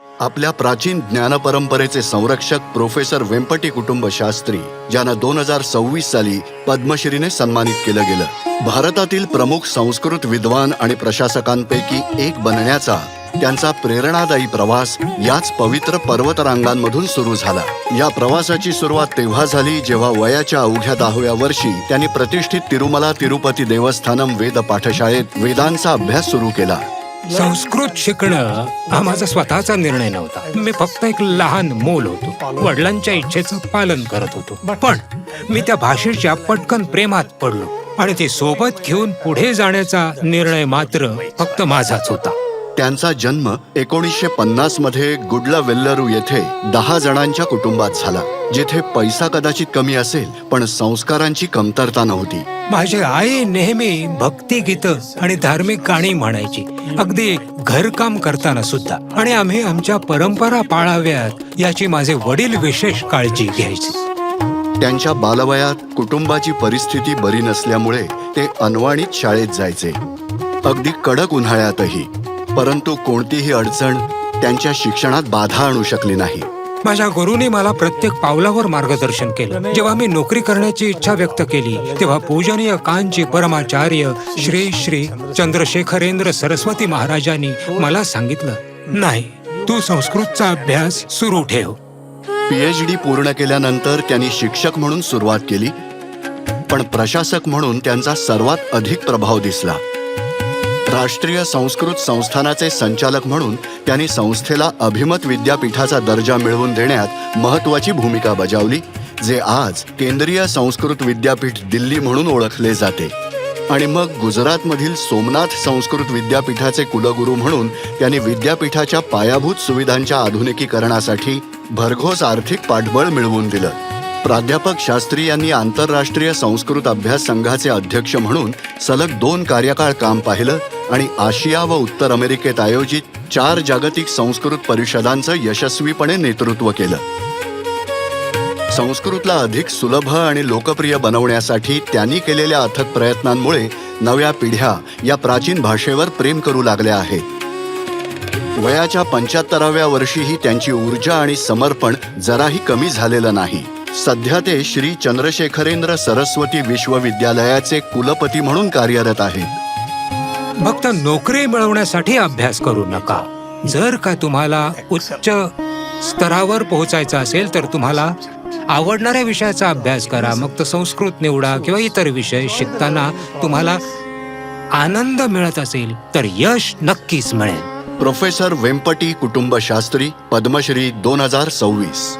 आपल्या प्राचीन ज्ञानपरंपरेचे संरक्षक प्रोफेसर वेंपटी कुटुंब शास्त्री, ज्यांना 2026 साली पद्मश्रीने सन्मानित केलं गेलं. भारतातील प्रमुख संस्कृत विद्वान आणि प्रशासकांपैकी एक बनण्याचा त्यांचा प्रेरणादायी प्रवास याच पवित्र पर्वतरांगांमधून सुरू झाला. या प्रवासाची सुरुवात तेव्हा झाली जेव्हा वयाच्या अवघ्या 10व्या वर्षी त्यांनी प्रतिष्ठित तिरुमला तिरुपती देवस्थानम वेद पाठशाळेत वेदांचा अभ्यास सुरू केला. संस्कृत शिकणं हा माझा स्वतःचा निर्णय नव्हता. मी फक्त एक लहान मूल होतो, वडिलांच्या इच्छेचं पालन करत होतो. पण मी त्या भाषेच्या पटकन प्रेमात पडलो आणि ते सोबत घेऊन पुढे जाण्याचा निर्णय मात्र फक्त माझाच होता. त्यांचा जन्म 1950 मध्ये गुडलावेल्लरू येथे 10 जणांच्या कुटुंबात झाला, जिथे पैसा कदाचित कमी असेल पण संस्कारांची कमतरता नव्हती. माझी आई नेहमी भक्तिगीतं आणि धार्मिक गाणी म्हणायची, अगदी घरकाम करताना सुद्धा. आणि आम्ही आमच्या परंपरा पाळाव्यात याची माझे वडील विशेष काळजी घ्यायचे. त्यांच्या बालवयात कुटुंबाची परिस्थिती बरी नसल्यामुळे ते अनवाणीत शाळेत जायचे, अगदी कडक उन्हाळ्यातही. परंतु कोणतीही अडचण त्यांच्या शिक्षणात बाधा आणू शकली नाही. माझ्या गुरुने मला प्रत्येक पावलावर मार्गदर्शन केलं. जेव्हा मी नोकरी करण्याची इच्छा व्यक्त केली तेव्हा पूजनीय कांची परमाचार्य श्री श्री चंद्रशेखरेंद्र सरस्वती महाराजांनी मला सांगितलं, नाही, तू संस्कृतचा अभ्यास सुरू ठेव. PhD पूर्ण केल्यानंतर त्यांनी शिक्षक म्हणून सुरुवात केली, पण प्रशासक म्हणून त्यांचा सर्वात अधिक प्रभाव दिसला. राष्ट्रीय संस्कृत संस्थानाचे संचालक म्हणून त्यांनी संस्थेला अभिमत विद्यापीठाचा दर्जा मिळवून देण्यात महत्त्वाची भूमिका बजावली, जे आज केंद्रीय संस्कृत विद्यापीठ दिल्ली म्हणून ओळखले जाते. आणि मग गुजरातमधील सोमनाथ संस्कृत विद्यापीठाचे कुलगुरू म्हणून त्यांनी विद्यापीठाच्या पायाभूत सुविधांच्या आधुनिकीकरणासाठी भरघोस आर्थिक पाठबळ मिळवून दिलं. प्राध्यापक शास्त्री यांनी आंतरराष्ट्रीय संस्कृत अभ्यास संघाचे अध्यक्ष म्हणून सलग 2 कार्यकाळ काम पाहिलं आणि आशिया व उत्तर अमेरिकेत आयोजित 4 जागतिक संस्कृत परिषदांचं यशस्वीपणे नेतृत्व केलं. संस्कृतला अधिक सुलभ आणि लोकप्रिय बनवण्यासाठी त्यांनी केलेल्या अथक प्रयत्नांमुळे नव्या पिढ्या या प्राचीन भाषेवर प्रेम करू लागल्या आहेत. वयाच्या 75व्या वर्षीही त्यांची ऊर्जा आणि समर्पण जराही कमी झालेलं नाही. सध्या ते श्री चंद्रशेखरेंद्र सरस्वती विश्वविद्यालयाचे कुलपती म्हणून कार्यरत आहेत. फक्त नोकरी मिळवण्यासाठी अभ्यास करू नका. जर का तुम्हाला उच्च स्तरावर पोहोचायचं असेल तर तुम्हाला आवडणाऱ्या विषयाचा अभ्यास करा. मग तो संस्कृत निवडा किंवा इतर विषय शिकताना तुम्हाला आनंद मिळत असेल तर यश नक्कीच मिळेल. प्रोफेसर वेंपटी कुटुंब शास्त्री, पद्मश्री 2026.